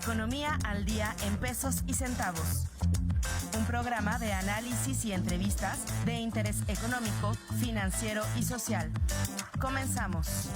Economía al día en pesos y centavos. Un programa de análisis y entrevistas de interés económico, financiero y social. Comenzamos.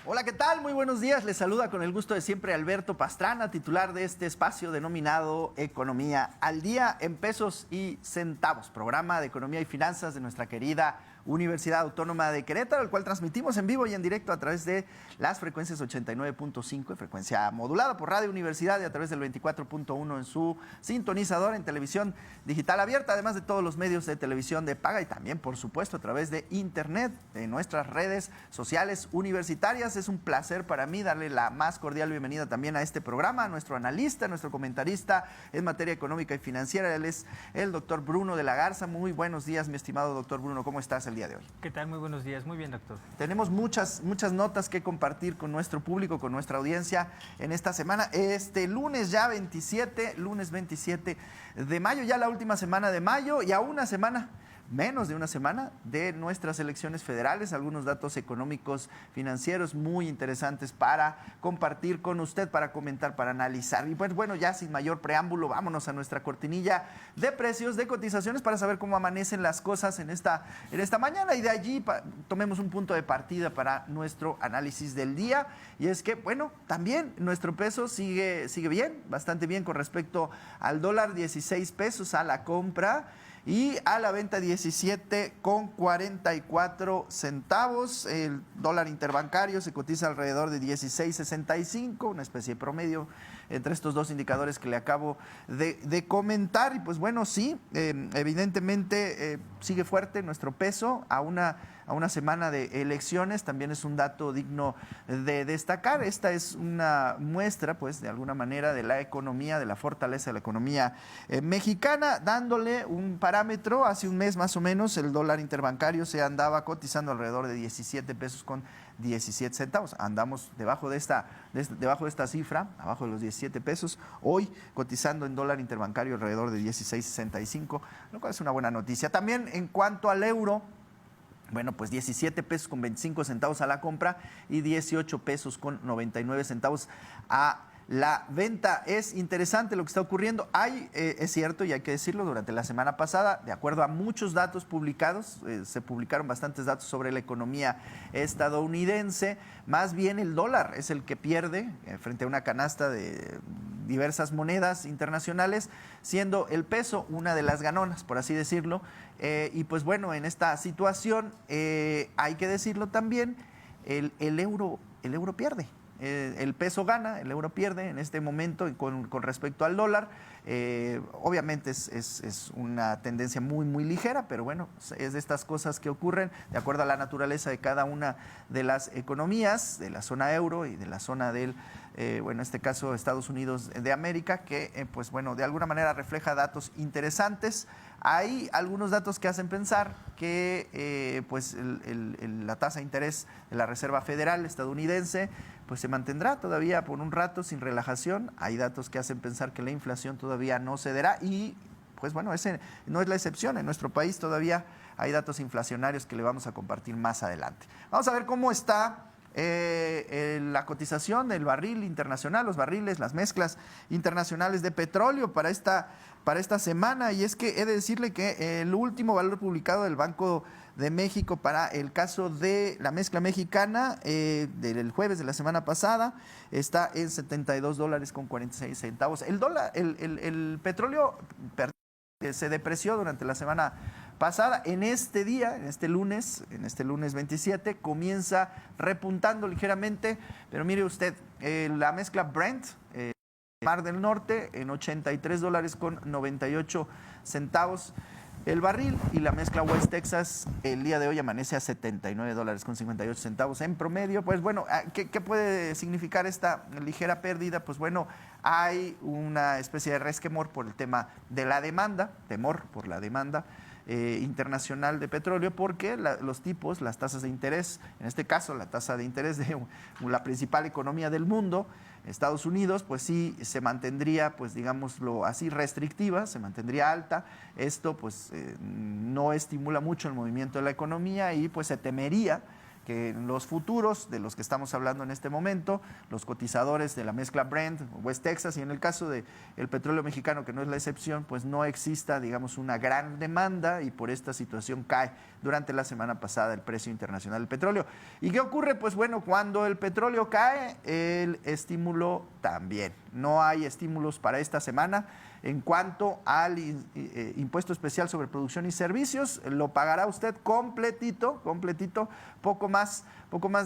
Hola, ¿qué tal? Muy buenos días. Les saluda con el gusto de siempre Alberto Pastrana, titular de este espacio denominado Economía al Día en Pesos y Centavos, programa de economía y finanzas de nuestra querida Universidad Autónoma de Querétaro, el cual transmitimos en vivo y en directo a través de las frecuencias 89.5 en frecuencia modulada por Radio Universidad y a través del 24.1 en su sintonizador en televisión digital abierta, además de todos los medios de televisión de paga y también, por supuesto, a través de internet, de nuestras redes sociales universitarias. Es un placer para mí darle la más cordial bienvenida también a este programa, a nuestro analista, a nuestro comentarista en materia económica y financiera. Él es el doctor Bruno de la Garza. Muy buenos días, mi estimado doctor Bruno. ¿Cómo estás el día de hoy? ¿Qué tal? Muy buenos días. Muy bien, doctor. Tenemos muchas notas que compartir con nuestro público, con nuestra audiencia en esta semana. Este lunes ya 27, lunes 27 de mayo, ya la última semana de mayo y a una semana, menos de una semana, de nuestras elecciones federales. Algunos datos económicos financieros muy interesantes para compartir con usted, para comentar, para analizar. Y pues bueno, ya sin mayor preámbulo, vámonos a nuestra cortinilla de precios, de cotizaciones, para saber cómo amanecen las cosas en esta mañana. Y de allí tomemos un punto de partida para nuestro análisis del día. Y es que, bueno, también nuestro peso sigue bien, bastante bien con respecto al dólar, 16 pesos a la compra. Y a la venta 17,44 centavos. El dólar interbancario se cotiza alrededor de 16,65, una especie de promedio entre estos dos indicadores que le acabo de comentar. Y pues bueno, sí, evidentemente sigue fuerte nuestro peso a una semana de elecciones. También es un dato digno de destacar. Esta es una muestra, pues, de alguna manera de la economía, de la fortaleza de la economía mexicana, dándole un parámetro. Hace un mes más o menos el dólar interbancario se andaba cotizando alrededor de 17 pesos con 17 centavos. Andamos debajo de esta cifra, abajo de los 17 pesos. Hoy cotizando en dólar interbancario alrededor de 16,65, lo cual es una buena noticia. También en cuanto al euro, bueno, pues 17 pesos con 25 centavos a la compra y 18 pesos con 99 centavos a la venta. Es interesante lo que está ocurriendo. Es cierto, y hay que decirlo, durante la semana pasada, de acuerdo a muchos datos publicados, se publicaron bastantes datos sobre la economía estadounidense. Más bien el dólar es el que pierde frente a una canasta de diversas monedas internacionales, siendo el peso una de las ganonas, por así decirlo. Y pues bueno, en esta situación hay que decirlo también, el euro pierde. El peso gana, el euro pierde en este momento con respecto al dólar. Obviamente es una tendencia muy ligera, pero bueno, es de estas cosas que ocurren de acuerdo a la naturaleza de cada una de las economías de la zona euro y de la zona del, en este caso Estados Unidos de América, que pues bueno, de alguna manera refleja datos interesantes. Hay algunos datos que hacen pensar que pues la tasa de interés de la Reserva Federal estadounidense pues se mantendrá todavía por un rato sin relajación. Hay datos que hacen pensar que la inflación todavía no cederá y pues bueno, ese no es la excepción. En nuestro país todavía hay datos inflacionarios que le vamos a compartir más adelante. Vamos a ver cómo está la cotización del barril internacional, los barriles, las mezclas internacionales de petróleo para esta semana. Y es que he de decirle que el último valor publicado del Banco de México para el caso de la mezcla mexicana del jueves de la semana pasada está en $72.46. El petróleo se depreció durante la semana pasada. En este día, en este lunes 27, comienza repuntando ligeramente, pero mire usted, la mezcla Brent, Mar del Norte, en $83.98 el barril, y la mezcla West Texas el día de hoy amanece a $79.58 en promedio. Pues bueno, ¿qué puede significar esta ligera pérdida? Pues bueno, hay una especie de resquemor por el tema de la demanda, temor por la demanda internacional de petróleo, porque los tipos, las tasas de interés, en este caso la tasa de interés de la principal economía del mundo, Estados Unidos, pues sí se mantendría, pues digámoslo así, restrictiva, se mantendría alta. Esto pues no estimula mucho el movimiento de la economía y pues se temería que en los futuros de los que estamos hablando en este momento, los cotizadores de la mezcla Brent, West Texas, y en el caso del petróleo mexicano, que no es la excepción, pues no exista, digamos, una gran demanda y por esta situación cae durante la semana pasada el precio internacional del petróleo. ¿Y qué ocurre? Pues bueno, cuando el petróleo cae, el estímulo también. No hay estímulos para esta semana. En cuanto al impuesto especial sobre producción y servicios, lo pagará usted completito, poco más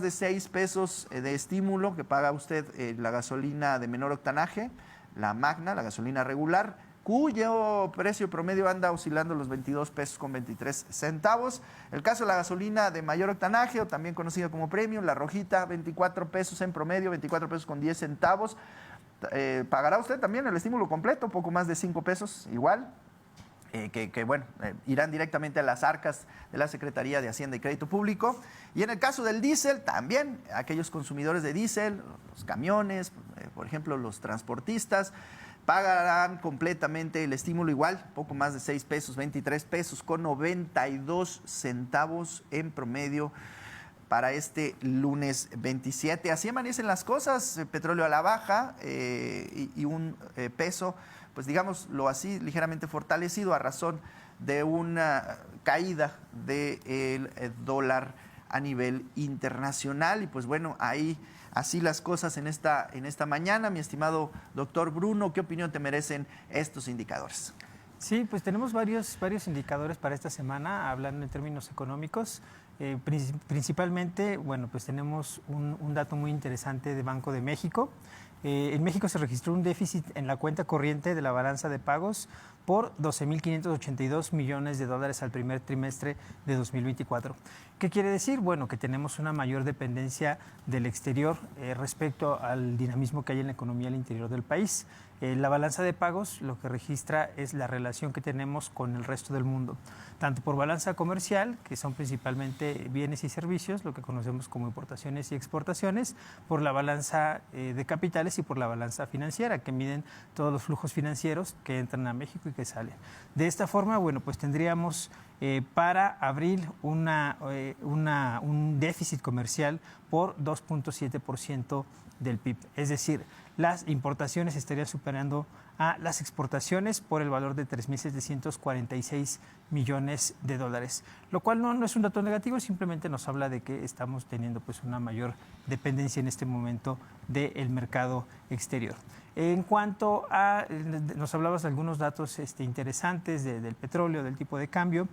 de 6 pesos de estímulo que paga usted la gasolina de menor octanaje, la Magna, la gasolina regular, cuyo precio promedio anda oscilando los 22 pesos con 23 centavos. El caso de la gasolina de mayor octanaje, o también conocida como premium, la rojita, 24 pesos en promedio, 24 pesos con 10 centavos. Pagará usted también el estímulo completo, poco más de 5 pesos, igual, irán directamente a las arcas de la Secretaría de Hacienda y Crédito Público. Y en el caso del diésel, también aquellos consumidores de diésel, los camiones, por ejemplo, los transportistas, pagarán completamente el estímulo igual, poco más de 6 pesos, 23 pesos con 92 centavos en promedio para este lunes 27. Así amanecen las cosas, petróleo a la baja y un peso, pues digámoslo así, ligeramente fortalecido a razón de una caída del dólar a nivel internacional. Y pues bueno, ahí así las cosas en esta mañana. Mi estimado doctor Bruno, ¿qué opinión te merecen estos indicadores? Sí, pues tenemos varios indicadores para esta semana, hablando en términos económicos. Principalmente, bueno, pues tenemos un dato muy interesante de Banco de México. En México se registró un déficit en la cuenta corriente de la balanza de pagos por 12.582 millones de dólares al primer trimestre de 2024. ¿Qué quiere decir? Bueno, que tenemos una mayor dependencia del exterior respecto al dinamismo que hay en la economía al interior del país. La balanza de pagos lo que registra es la relación que tenemos con el resto del mundo, tanto por balanza comercial, que son principalmente bienes y servicios, lo que conocemos como importaciones y exportaciones, por la balanza de capitales y por la balanza financiera, que miden todos los flujos financieros que entran a México y que salen. De esta forma, bueno, pues tendríamos para abril un déficit comercial por 2.7% del PIB. Es decir, las importaciones estarían superando a las exportaciones por el valor de 3.746 millones de dólares, lo cual no es un dato negativo, simplemente nos habla de que estamos teniendo pues una mayor dependencia en este momento del mercado exterior. En cuanto a, nos hablabas de algunos datos interesantes del petróleo, del tipo de cambio,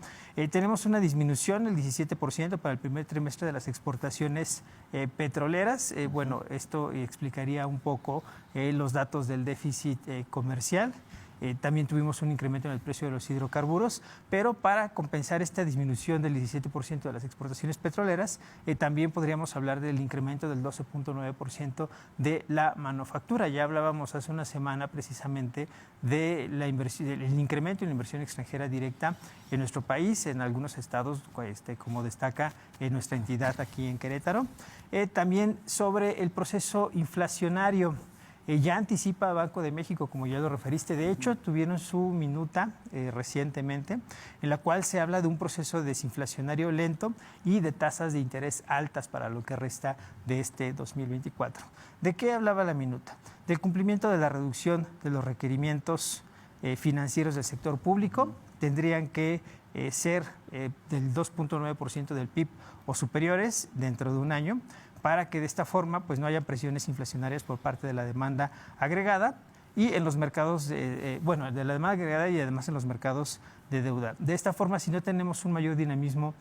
tenemos una disminución del 17% para el primer trimestre de las exportaciones petroleras. Bueno, esto explicaría un poco los datos del déficit comercial. También tuvimos un incremento en el precio de los hidrocarburos, pero para compensar esta disminución del 17% de las exportaciones petroleras, también podríamos hablar del incremento del 12.9% de la manufactura. Ya hablábamos hace una semana precisamente de del incremento en la inversión extranjera directa en nuestro país, en algunos estados, como destaca nuestra entidad aquí en Querétaro. También sobre el proceso inflacionario. Ya anticipa Banco de México, como ya lo referiste. De hecho, tuvieron su minuta recientemente, en la cual se habla de un proceso desinflacionario lento y de tasas de interés altas para lo que resta de este 2024. ¿De qué hablaba la minuta? Del cumplimiento de la reducción de los requerimientos financieros del sector público. Tendrían que ser del 2.9% del PIB o superiores dentro de un año, para que de esta forma pues no haya presiones inflacionarias por parte de la demanda agregada y en los mercados, de la demanda agregada y además en los mercados de deuda. De esta forma, si no tenemos un mayor dinamismo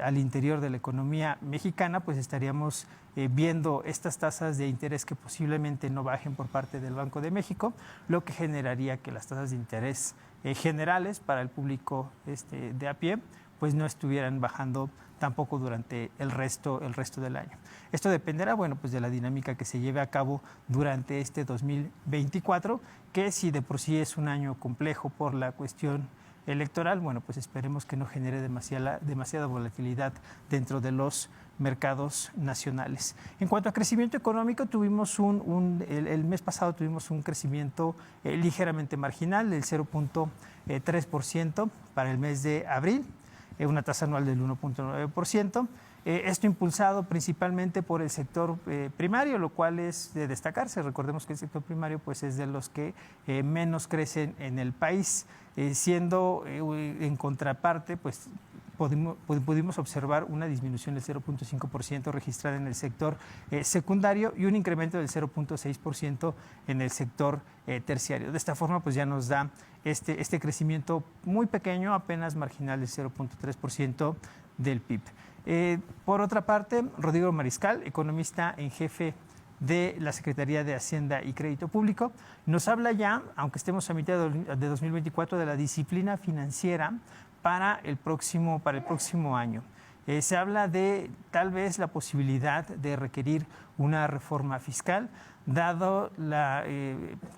al interior de la economía mexicana, pues estaríamos viendo estas tasas de interés que posiblemente no bajen por parte del Banco de México, lo que generaría que las tasas de interés generales para el público de a pie pues no estuvieran bajando tampoco durante el resto del año. Esto dependerá, bueno, pues de la dinámica que se lleve a cabo durante este 2024, que si de por sí es un año complejo por la cuestión electoral, bueno, pues esperemos que no genere demasiada volatilidad dentro de los mercados nacionales. En cuanto a crecimiento económico, tuvimos el mes pasado tuvimos un crecimiento ligeramente marginal del 0.3% para el mes de abril, una tasa anual del 1.9%. Esto impulsado principalmente por el sector primario, lo cual es de destacarse. Recordemos que el sector primario pues, es de los que menos crecen en el país, siendo en contraparte, pues pudimos observar una disminución del 0.5% registrada en el sector secundario y un incremento del 0.6% en el sector terciario. De esta forma, pues ya nos da este crecimiento muy pequeño, apenas marginal del 0.3% del PIB. Por otra parte, Rodrigo Mariscal, economista en jefe de la Secretaría de Hacienda y Crédito Público, nos habla ya, aunque estemos a mitad de 2024, de la disciplina financiera para el próximo año. Se habla de tal vez la posibilidad de requerir una reforma fiscal, dado la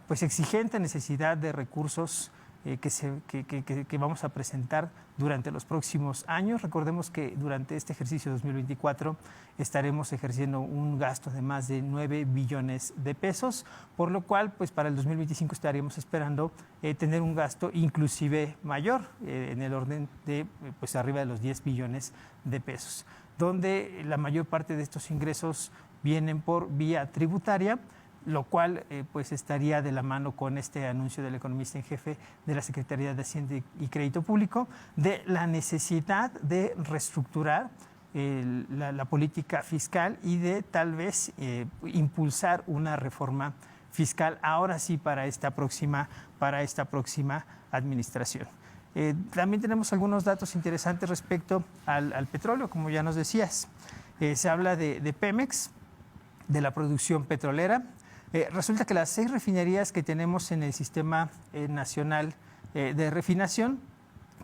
pues exigente necesidad de recursos que vamos a presentar durante los próximos años. Recordemos que durante este ejercicio 2024 estaremos ejerciendo un gasto de más de 9 billones de pesos, por lo cual pues para el 2025 estaríamos esperando tener un gasto inclusive mayor, en el orden de pues arriba de los 10 billones de pesos, donde la mayor parte de estos ingresos vienen por vía tributaria, lo cual pues estaría de la mano con este anuncio del economista en jefe de la Secretaría de Hacienda y Crédito Público de la necesidad de reestructurar la política fiscal y de tal vez impulsar una reforma fiscal ahora sí para esta próxima administración. También tenemos algunos datos interesantes respecto al petróleo, como ya nos decías. Se habla de Pemex, de la producción petrolera. Resulta que las 6 refinerías que tenemos en el sistema nacional de refinación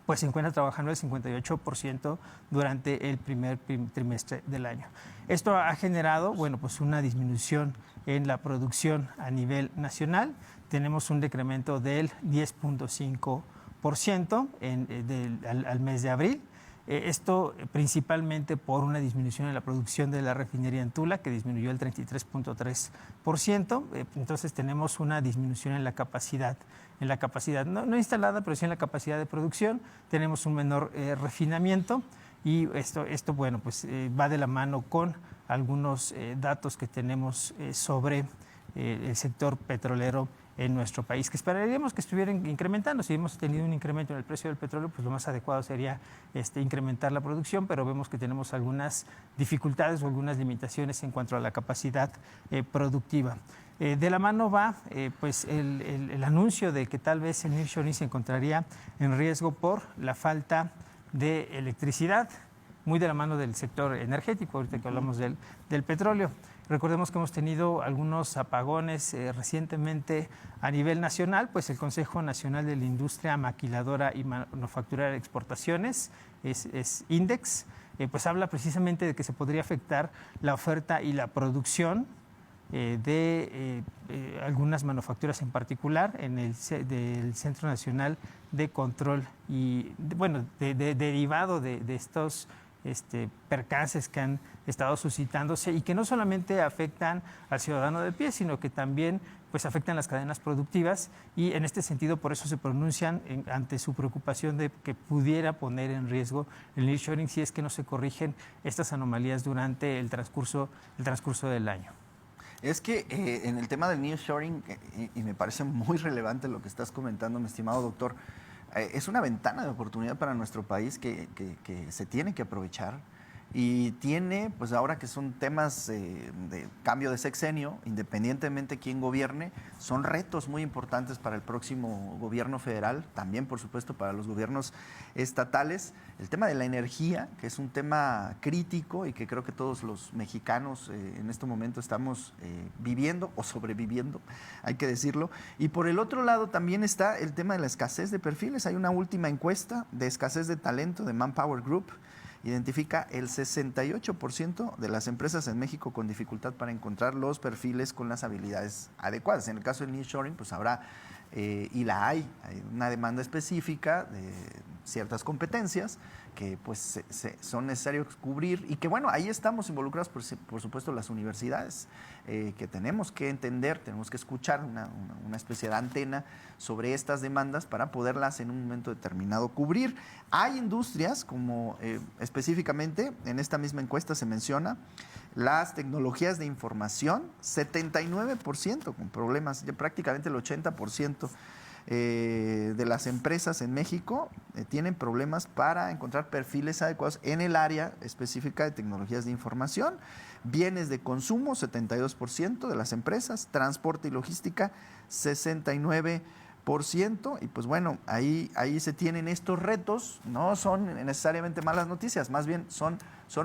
pues se encuentran trabajando el 58% durante el primer trimestre del año. Esto ha generado, bueno, pues una disminución en la producción a nivel nacional. Tenemos un decremento del 10.5% al mes de abril. Esto principalmente por una disminución en la producción de la refinería en Tula, que disminuyó el 33.3%. Entonces tenemos una disminución en la capacidad, no instalada, pero sí en la capacidad de producción. Tenemos un menor refinamiento y esto bueno, pues va de la mano con algunos datos que tenemos sobre el sector petrolero en nuestro país, que esperaríamos que estuvieran incrementando. Si hemos tenido un incremento en el precio del petróleo, pues lo más adecuado sería incrementar la producción, pero vemos que tenemos algunas dificultades o algunas limitaciones en cuanto a la capacidad productiva. De la mano va pues el anuncio de que tal vez el nearshoring se encontraría en riesgo por la falta de electricidad, muy de la mano del sector energético, ahorita que hablamos del petróleo. Recordemos que hemos tenido algunos apagones recientemente a nivel nacional, pues el Consejo Nacional de la Industria Maquiladora y Manufacturera de Exportaciones, es INDEX, pues habla precisamente de que se podría afectar la oferta y la producción de algunas manufacturas en particular del Centro Nacional de Control y, bueno, derivado de estos percances que han estado suscitándose y que no solamente afectan al ciudadano de pie, sino que también pues afectan las cadenas productivas, y en este sentido por eso se pronuncian ante su preocupación de que pudiera poner en riesgo el nearshoring si es que no se corrigen estas anomalías durante el transcurso del año. Es que en el tema del nearshoring, y me parece muy relevante lo que estás comentando, mi estimado doctor, es una ventana de oportunidad para nuestro país que se tiene que aprovechar, y tiene, pues ahora que son temas de cambio de sexenio, independientemente quién gobierne, son retos muy importantes para el próximo gobierno federal, también por supuesto para los gobiernos estatales. El tema de la energía, que es un tema crítico y que creo que todos los mexicanos en este momento estamos viviendo o sobreviviendo, hay que decirlo. Y por el otro lado también está el tema de la escasez de perfiles. Hay una última encuesta de escasez de talento de Manpower Group. Identifica el 68% de las empresas en México con dificultad para encontrar los perfiles con las habilidades adecuadas. En el caso del nearshoring, pues habrá y hay una demanda específica de ciertas competencias que pues son necesarios cubrir y que bueno, ahí estamos involucrados por supuesto las universidades, que tenemos que entender, tenemos que escuchar una especie de antena sobre estas demandas para poderlas en un momento determinado cubrir. Hay industrias como específicamente en esta misma encuesta se menciona las tecnologías de información, 79% con problemas, ya prácticamente el 80% de las empresas en México tienen problemas para encontrar perfiles adecuados en el área específica de tecnologías de información. Bienes de consumo, 72% de las empresas. Transporte y logística, 69%. Y pues bueno, ahí se tienen estos retos. No son necesariamente malas noticias, más bien son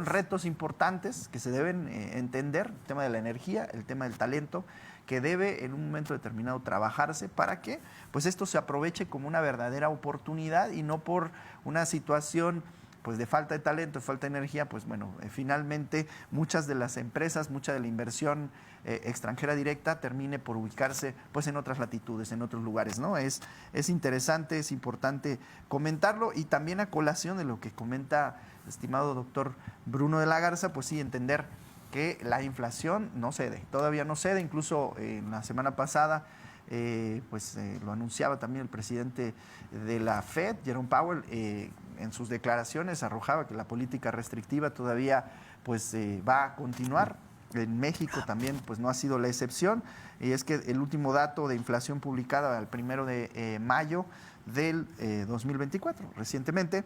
retos importantes que se deben entender. El tema de la energía, el tema del talento, que debe en un momento determinado trabajarse para que pues esto se aproveche como una verdadera oportunidad y no por una situación pues de falta de talento, de falta de energía, pues bueno, finalmente muchas de las empresas, mucha de la inversión extranjera directa termine por ubicarse pues en otras latitudes, en otros lugares, ¿no? Es interesante, es importante comentarlo y también a colación de lo que comenta el estimado doctor Bruno de la Garza, pues sí, entender que la inflación no cede, todavía no cede, incluso la semana pasada lo anunciaba también el presidente de la Fed, Jerome Powell, en sus declaraciones arrojaba que la política restrictiva todavía pues va a continuar. En México también pues no ha sido la excepción, y es que el último dato de inflación publicado el 1 de mayo del 2024, recientemente,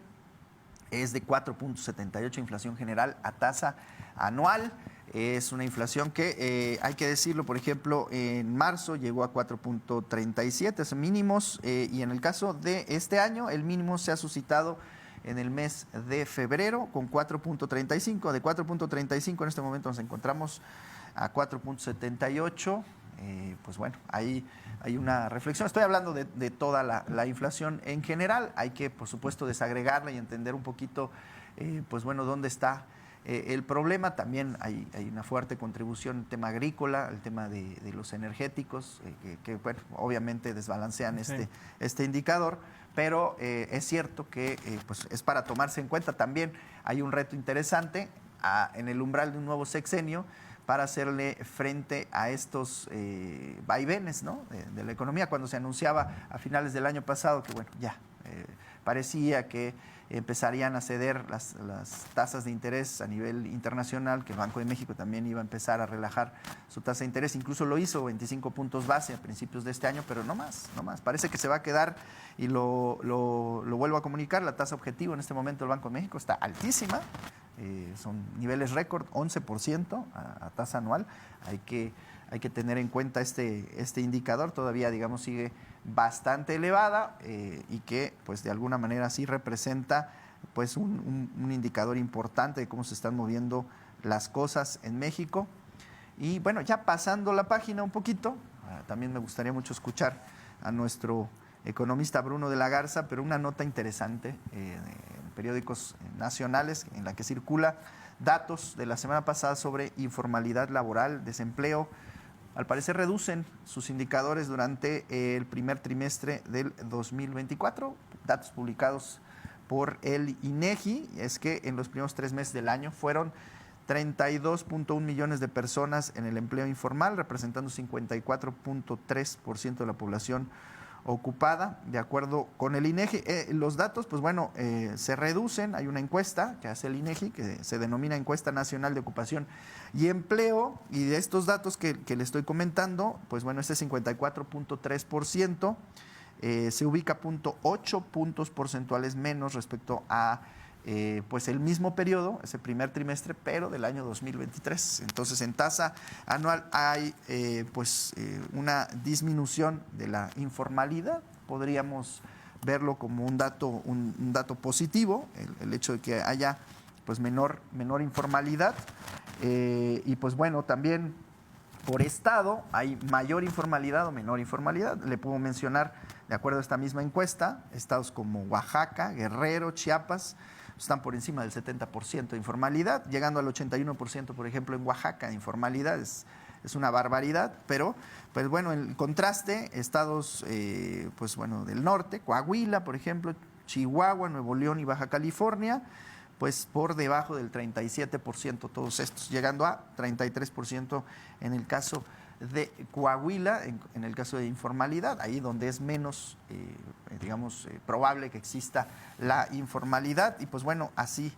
es de 4.78 inflación general a tasa anual. Es una inflación que, hay que decirlo, por ejemplo, en marzo llegó a 4.37, es mínimos, y en el caso de este año, el mínimo se ha suscitado en el mes de febrero con 4.35. De 4.35 en este momento nos encontramos a 4.78. Pues bueno, ahí hay una reflexión. Estoy hablando de toda la inflación en general. Hay que, por supuesto, desagregarla y entender un poquito, pues bueno, dónde está el problema. También hay una fuerte contribución en el tema agrícola, el tema de los energéticos, que bueno, obviamente desbalancean este indicador, pero es cierto que pues es para tomarse en cuenta. También hay un reto interesante en el umbral de un nuevo sexenio para hacerle frente a estos vaivenes, ¿no?, de la economía. Cuando se anunciaba a finales del año pasado que bueno, ya parecía que empezarían a ceder las tasas de interés a nivel internacional, que el Banco de México también iba a empezar a relajar su tasa de interés, incluso lo hizo 25 puntos base a principios de este año, pero no más. Parece que se va a quedar, y lo vuelvo a comunicar, la tasa objetivo en este momento del Banco de México está altísima, son niveles récord, 11% a tasa anual. Hay que tener en cuenta este indicador, todavía digamos sigue bastante elevada, y que pues de alguna manera sí representa pues un indicador importante de cómo se están moviendo las cosas en México. Y bueno, ya pasando la página un poquito, también me gustaría mucho escuchar a nuestro economista Bruno de la Garza, pero una nota interesante en periódicos nacionales en la que circula datos de la semana pasada sobre informalidad laboral, desempleo. Al parecer reducen sus indicadores durante el primer trimestre del 2024, datos publicados por el INEGI. Es que en los primeros 3 meses del año fueron 32.1 millones de personas en el empleo informal, representando 54.3% de la población ocupada, de acuerdo con el INEGI. Los datos, pues bueno, se reducen. Hay una encuesta que hace el INEGI que se denomina Encuesta Nacional de Ocupación y Empleo, y de estos datos que le estoy comentando, pues bueno, este 54.3% se ubica 0.8 puntos porcentuales menos respecto a pues el mismo periodo, ese primer trimestre, pero del año 2023. Entonces, en tasa anual hay una disminución de la informalidad. Podríamos verlo como un dato positivo, el hecho de que haya pues menor informalidad. Y pues bueno, también por estado hay mayor informalidad o menor informalidad. Le puedo mencionar, de acuerdo a esta misma encuesta, estados como Oaxaca, Guerrero, Chiapas, están por encima del 70% de informalidad, llegando al 81%, por ejemplo, en Oaxaca. Informalidad es es una barbaridad, pero pues bueno, en contraste, estados pues bueno, del norte, Coahuila, por ejemplo, Chihuahua, Nuevo León y Baja California, pues por debajo del 37% todos estos, llegando a 33% en el caso de Coahuila, en el caso de informalidad, ahí donde es menos, probable que exista la informalidad. Y pues bueno, así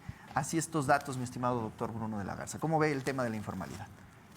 estos datos, mi estimado doctor Bruno de la Garza. ¿Cómo ve el tema de la informalidad?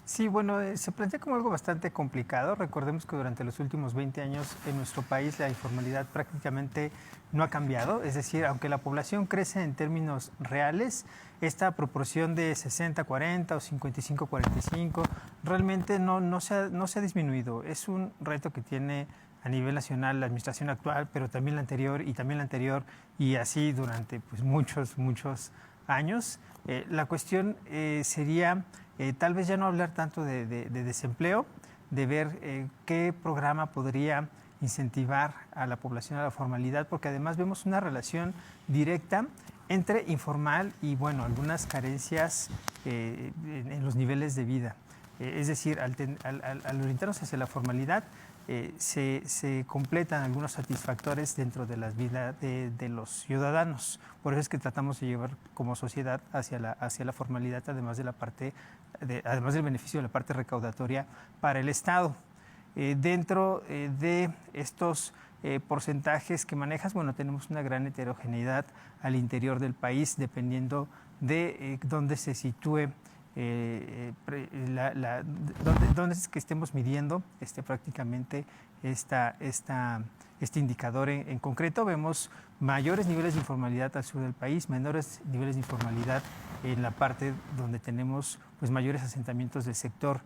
Sí, bueno, se plantea como algo bastante complicado. Recordemos que durante los últimos 20 años en nuestro país la informalidad prácticamente no ha cambiado. Es decir, aunque la población crece en términos reales, esta proporción de 60-40 o 55-45 realmente no se ha disminuido. Es un reto que tiene a nivel nacional la administración actual, pero también la anterior y así durante pues, muchos años. La cuestión sería tal vez ya no hablar tanto de desempleo, de ver qué programa podría incentivar a la población a la formalidad, porque además vemos una relación directa entre informal y, bueno, algunas carencias en los niveles de vida. Es decir, al orientarnos hacia la formalidad, se completan algunos satisfactores dentro de la vida de los ciudadanos. Por eso es que tratamos de llevar como sociedad hacia la formalidad, además del beneficio de la parte recaudatoria para el Estado. Dentro de estos porcentajes que manejas, bueno, tenemos una gran heterogeneidad al interior del país, dependiendo de dónde se sitúe, dónde es que estemos midiendo prácticamente este indicador en concreto. Vemos mayores niveles de informalidad al sur del país, menores niveles de informalidad en la parte donde tenemos pues, mayores asentamientos del sector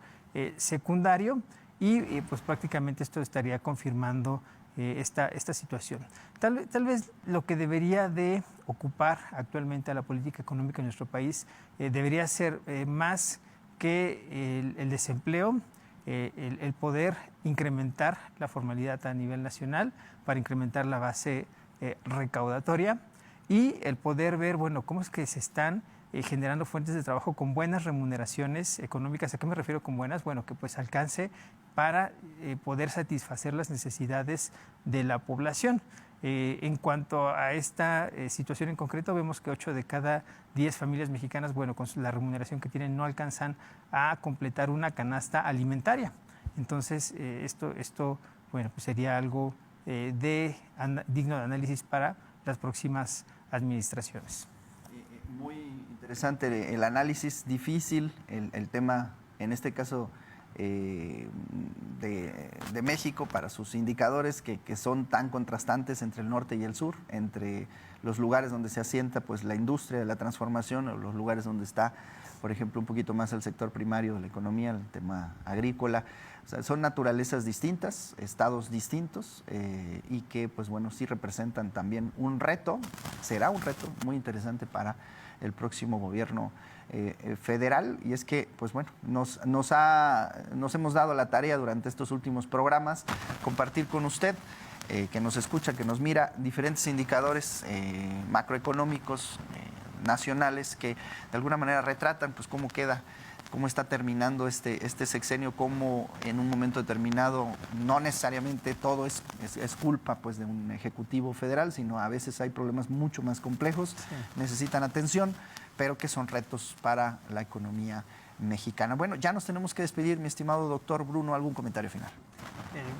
secundario y pues prácticamente esto estaría confirmando esta situación. Tal vez lo que debería de ocupar actualmente a la política económica en nuestro país debería ser más que el desempleo, el poder incrementar la formalidad a nivel nacional para incrementar la base recaudatoria y el poder ver, bueno, cómo es que se están generando fuentes de trabajo con buenas remuneraciones económicas. ¿A qué me refiero con buenas? Bueno, que pues alcance para poder satisfacer las necesidades de la población. En cuanto a esta situación en concreto, vemos que 8 de cada 10 familias mexicanas, bueno, con la remuneración que tienen no alcanzan a completar una canasta alimentaria. Entonces, esto bueno, pues sería algo digno de análisis para las próximas administraciones. Muy interesante el análisis, difícil el tema, en este caso de México, para sus indicadores que son tan contrastantes entre el norte y el sur, entre los lugares donde se asienta pues, la industria de la transformación o los lugares donde está, por ejemplo, un poquito más el sector primario de la economía, el tema agrícola. O sea, son naturalezas distintas, estados distintos y que, pues bueno, sí representan también un reto, será un reto muy interesante para el próximo gobierno federal. Y es que, pues bueno, nos hemos dado la tarea durante estos últimos programas compartir con usted, que nos escucha, que nos mira, diferentes indicadores macroeconómicos nacionales que de alguna manera retratan pues cómo está terminando este sexenio, cómo en un momento determinado no necesariamente todo es culpa pues de un ejecutivo federal, sino a veces hay problemas mucho más complejos, sí, necesitan atención, pero que son retos para la economía mexicana. Bueno, ya nos tenemos que despedir, mi estimado doctor Bruno, ¿algún comentario final?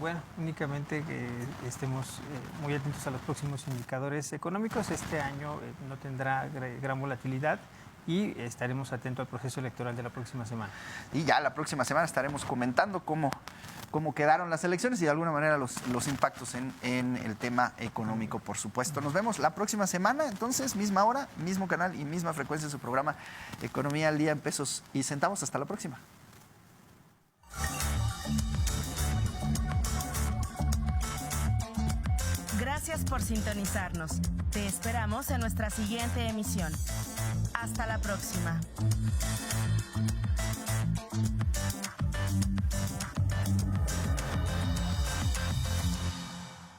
Bueno, únicamente que estemos muy atentos a los próximos indicadores económicos. Este año no tendrá gran volatilidad y estaremos atentos al proceso electoral de la próxima semana. Y ya la próxima semana estaremos comentando cómo quedaron las elecciones y de alguna manera los impactos en el tema económico, por supuesto. Nos vemos la próxima semana, entonces, misma hora, mismo canal y misma frecuencia de su programa Economía al Día en Pesos y Centavos. Hasta la próxima. Gracias por sintonizarnos. Te esperamos en nuestra siguiente emisión. Hasta la próxima.